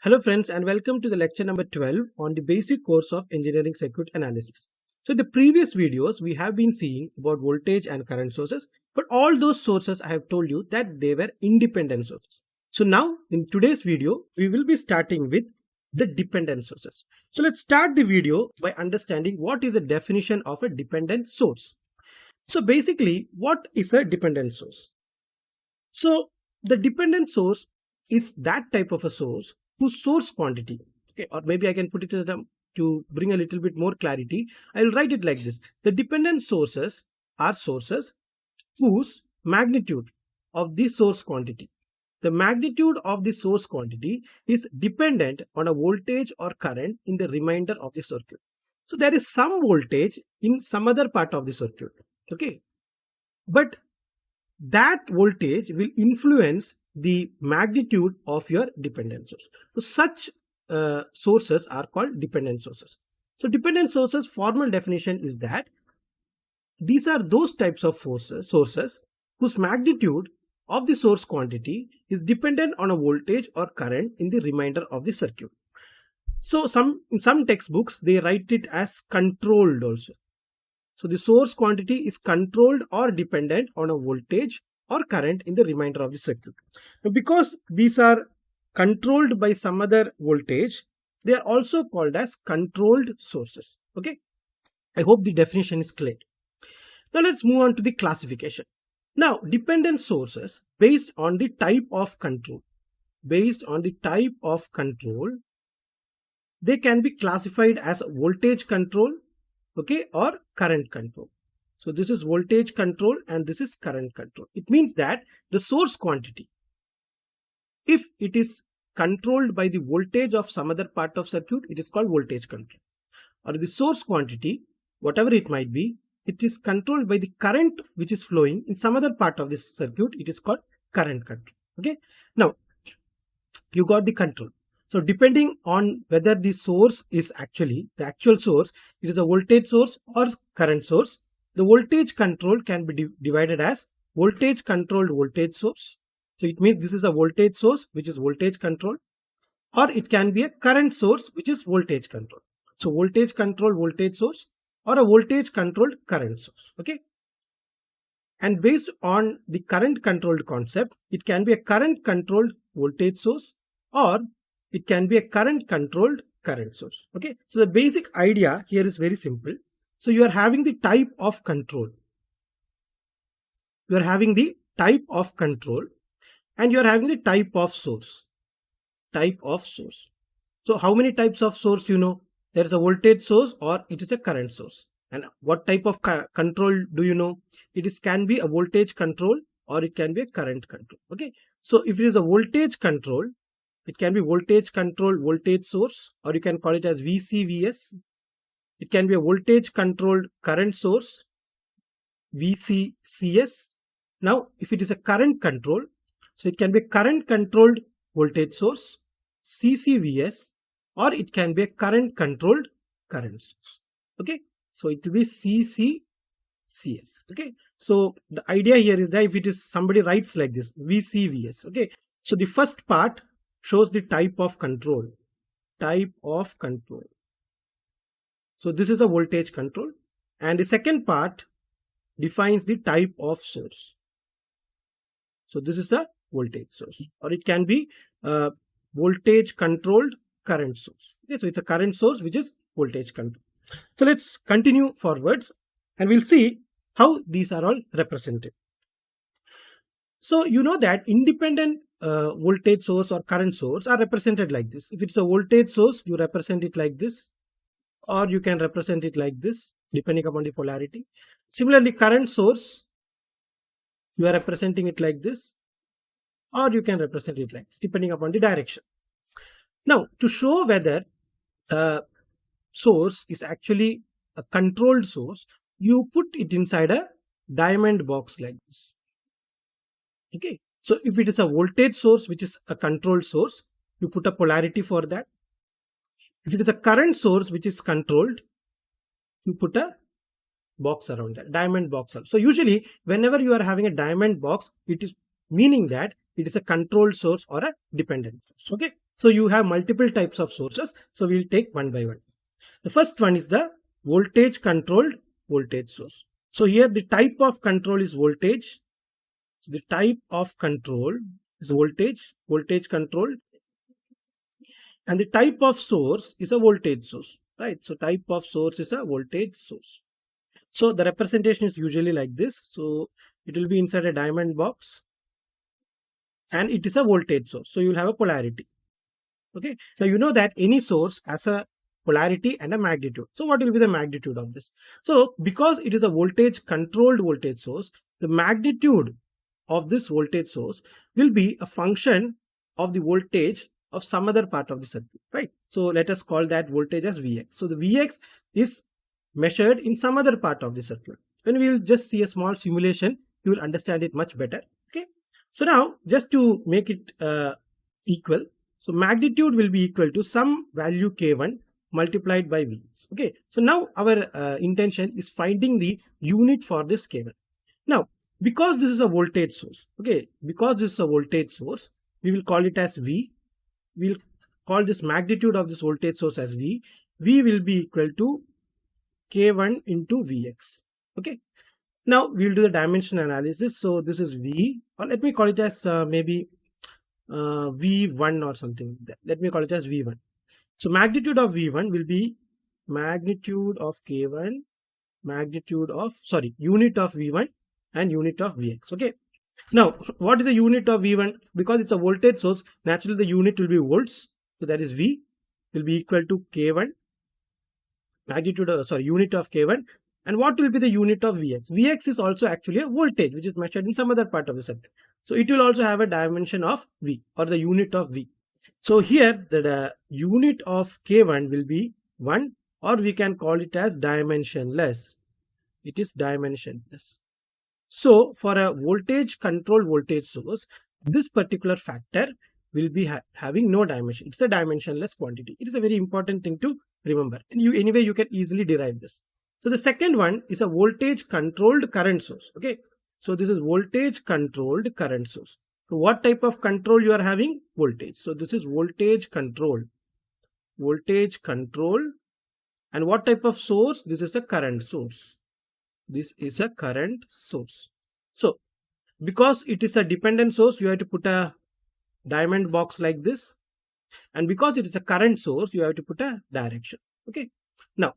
Hello friends and welcome to the lecture number 12 on the basic course of engineering circuit analysis. So in the previous videos we have been seeing about voltage and current sources, but all those sources I have told you that they were independent sources. So now in today's video we will be starting with the dependent sources. So let's start the video by understanding what is the definition of a dependent source. So basically what is a dependent source? So the dependent source is that type of a source whose source quantity, okay, or maybe I can put it in to bring a little bit more clarity. I will write it like this: the dependent sources are sources whose magnitude of the source quantity, the magnitude of the source quantity is dependent on a voltage or current in the remainder of the circuit. So there is some voltage in some other part of the circuit, okay, but that voltage will influence the magnitude of your dependent source. So such sources are called dependent sources. So dependent sources formal definition is that these are those types of sources whose magnitude of the source quantity is dependent on a voltage or current in the remainder of the circuit. So in some textbooks they write it as controlled also. So the source quantity is controlled or dependent on a voltage or current in the remainder of the circuit. Now, because these are controlled by some other voltage, they are also called as controlled sources. Okay, I hope the definition is clear. Now let's move on to the classification. Now dependent sources based on the type of control, they can be classified as voltage control, okay, or current control. So this is voltage control and this is current control. It means that the source quantity, if it is controlled by the voltage of some other part of circuit, it is called voltage control. Or the source quantity, whatever it might be, it is controlled by the current which is flowing in some other part of this circuit, it is called current control. Okay, now you got the control. So depending on whether the source is actually the actual source, it is a voltage source or current source, the voltage control can be divided as voltage controlled voltage source. So it means this is a voltage source which is voltage controlled, or it can be a current source which is voltage controlled. So voltage controlled voltage source or a voltage controlled current source. Okay. And based on the current controlled concept, it can be a current controlled voltage source or it can be a current controlled current source. Okay, so the basic idea here is very simple. So you are having the type of control, and you are having the type of source. So how many types of source you know? There is a voltage source or it is a current source. And what type of control do you know? It can be a voltage control or it can be a current control. Okay, so if it is a voltage control, it can be voltage controlled voltage source, or you can call it as VCVS. It can be a voltage controlled current source, VCCS. Now, if it is a current control, so it can be a current controlled voltage source, CCVS, or it can be a current controlled current source. Okay, so it will be CCCS. Okay, so the idea here is that if it is somebody writes like this, VCVS. Okay, so the first part shows the type of control. So this is a voltage control, and the second part defines the type of source. So this is a voltage source, or it can be a voltage controlled current source. Okay, so it's a current source which is voltage control. So let's continue forwards and we'll see how these are all represented. So you know that independent voltage source or current source are represented like this. If it's a voltage source, you represent it like this, or you can represent it like this depending upon the polarity. Similarly, current source, you are representing it like this, or you can represent it like this depending upon the direction. Now, to show whether a source is actually a controlled source, you put it inside a diamond box like this. Okay, so if it is a voltage source which is a controlled source, you put a polarity for that. If it is a current source which is controlled, you put a box around that, diamond box. So usually whenever you are having a diamond box, it is meaning that it is a controlled source or a dependent source. Okay, So you have multiple types of sources. So we'll take one by one. The first one is the voltage controlled voltage source. So here the type of control is voltage. So the type of control is voltage control, and the type of source is a voltage source, right? So type of source is a voltage source. So the representation is usually like this. So it will be inside a diamond box, and it is a voltage source. So you will have a polarity. Okay. Now you know that any source has a polarity and a magnitude. So what will be the magnitude of this? So because it is a voltage controlled voltage source, the magnitude of this voltage source will be a function of the voltage of some other part of the circuit, right? So let us call that voltage as Vx. So the Vx is measured in some other part of the circuit. When we will just see a small simulation, you will understand it much better. Okay. So now just to make it equal, so magnitude will be equal to some value k1 multiplied by Vx. Okay. So now our intention is finding the unit for this k1. Now, because this is a voltage source, okay, because this is a voltage source, we will call it as V. We'll call this magnitude of this voltage source as V. V will be equal to K1 into Vx. Okay. Now we'll do the dimension analysis. So this is V, or let me call it as maybe V1 or something. Let me call it as V1. So magnitude of V1 will be magnitude of K1, unit of V1 and unit of Vx. Okay. Now, what is the unit of V1? Because it's a voltage source, naturally the unit will be volts. So that is V will be equal to K1, unit of K1. And what will be the unit of Vx? Vx is also actually a voltage which is measured in some other part of the circuit. So it will also have a dimension of V, or the unit of V. So here the unit of K1 will be 1, or we can call it as dimensionless. It is dimensionless. So for a voltage controlled voltage source, this particular factor will be having no dimension. It's a dimensionless quantity. It is a very important thing to remember. And anyway, you can easily derive this. So the second one is a voltage controlled current source. Okay. So this is voltage controlled current source. So what type of control you are having? Voltage. So this is voltage control. Voltage control. And what type of source? This is a current source. This is a current source. So because it is a dependent source, you have to put a diamond box like this. And because it is a current source, you have to put a direction. Okay. Now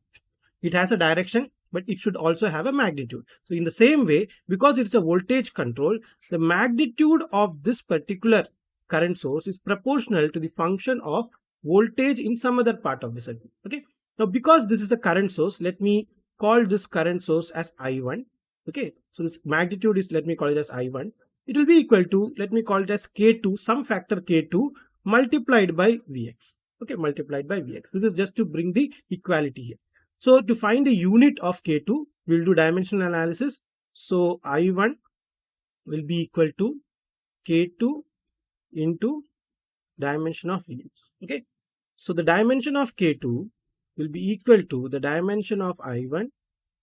it has a direction, but it should also have a magnitude. So in the same way, because it's a voltage control, the magnitude of this particular current source is proportional to the function of voltage in some other part of the circuit. Okay. Now because this is a current source, let me call this current source as I1. Okay. So this magnitude is, let me call it as I1. It will be equal to, let me call it as K2, some factor K2 multiplied by Vx. Okay. Multiplied by Vx. This is just to bring the equality here. So to find the unit of K2, we'll do dimensional analysis. So I1 will be equal to K2 into dimension of Vx. Okay. So the dimension of K2 will be equal to the dimension of I1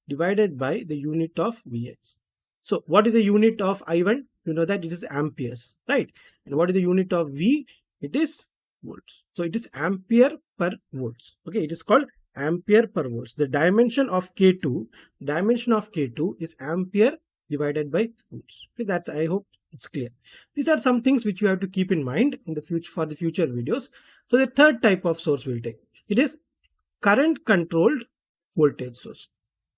divided by the unit of Vx. So what is the unit of I1? You know that it is amperes, right? And what is the unit of V? It is volts. So it is ampere per volts. Okay, it is called ampere per volts. The dimension of K2 is ampere divided by volts. Okay, that's, I hope it's clear. These are some things which you have to keep in mind in the future, for the future videos. So the third type of source we'll take. It is current controlled voltage source.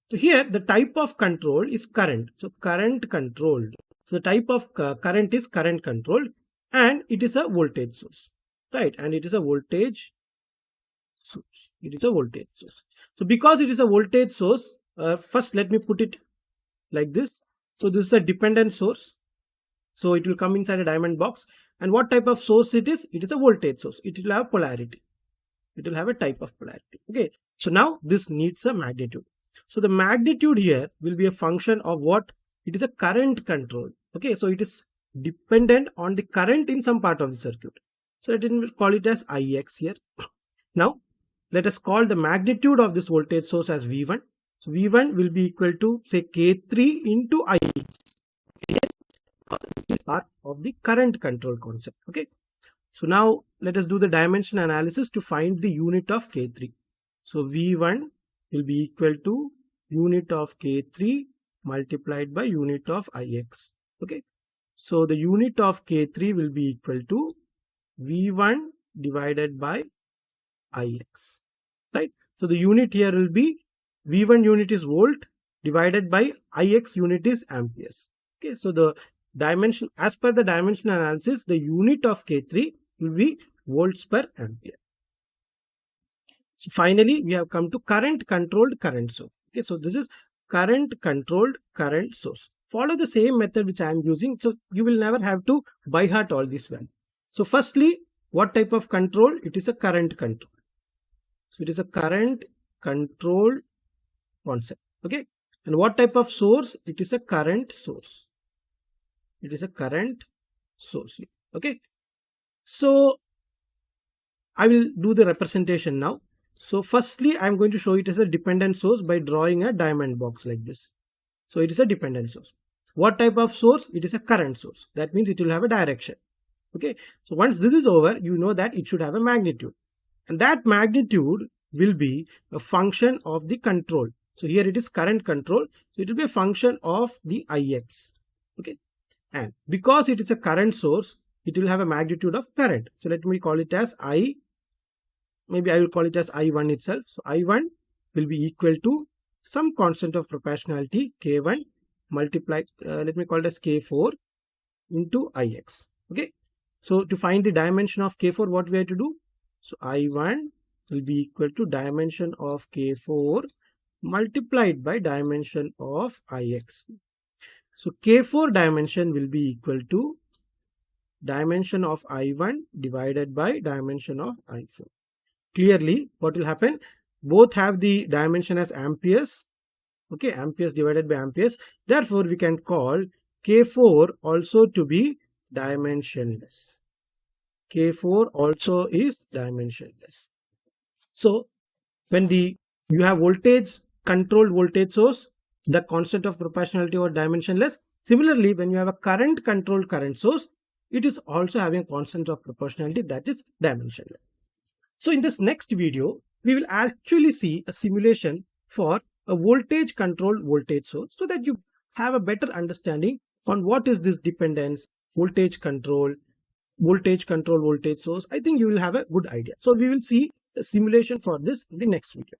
So here the type of control is current. So current controlled. So the type of current is current controlled, and it is a voltage source, right? And it is a voltage source. It is a voltage source. So because it is a voltage source, first let me put it like this. So this is a dependent source. So it will come inside a diamond box. And what type of source it is? It is a voltage source. It will have polarity. It will have a type of polarity. Okay. So now this needs a magnitude. So the magnitude here will be a function of what? It is a current control. Okay. So it is dependent on the current in some part of the circuit. So let me call it as Ix here. Now let us call the magnitude of this voltage source as V1. So V1 will be equal to, say, K3 into Ix. It is part of the current control concept. Okay. So now let us do the dimension analysis to find the unit of K3. So V1 will be equal to unit of K3 multiplied by unit of Ix. Okay. So the unit of K3 will be equal to V1 divided by Ix. Right. So the unit here will be V1 unit is volt divided by Ix unit is amperes. Okay. So the dimension, as per the dimension analysis, the unit of K3 will be volts per ampere. So finally, we have come to current controlled current source. Okay, so this is current controlled current source. Follow the same method which I am using, so you will never have to by heart all this well. So firstly, what type of control? It is a current control. So it is a current controlled concept. Okay, and what type of source? It is a current source. It is a current source. Okay, so I will do the representation now. So firstly, I am going to show it as a dependent source by drawing a diamond box like this. So it is a dependent source. What type of source? It is a current source. That means it will have a direction. Okay. So once this is over, you know that it should have a magnitude. And that magnitude will be a function of the control. So here it is current control. So it will be a function of the Ix. Okay. And because it is a current source, it will have a magnitude of current. So let me call it as I. Maybe I will call it as I1 itself. So I1 will be equal to some constant of proportionality K1 multiplied, let me call it as K4 into Ix. Okay. So to find the dimension of K4, what we have to do? So I1 will be equal to dimension of K4 multiplied by dimension of Ix. So K4 dimension will be equal to dimension of I1 divided by dimension of I4. Clearly, what will happen? Both have the dimension as amperes. Okay, amperes divided by amperes. Therefore, we can call K4 also to be dimensionless. K4 also is dimensionless. So, when you have voltage, controlled voltage source, the constant of proportionality or dimensionless. Similarly, when you have a current controlled current source, it is also having a constant of proportionality, that is dimensionless. So in this next video, we will actually see a simulation for a voltage controlled voltage source so that you have a better understanding on what is this dependence, voltage control voltage source. I think you will have a good idea. So we will see a simulation for this in the next video.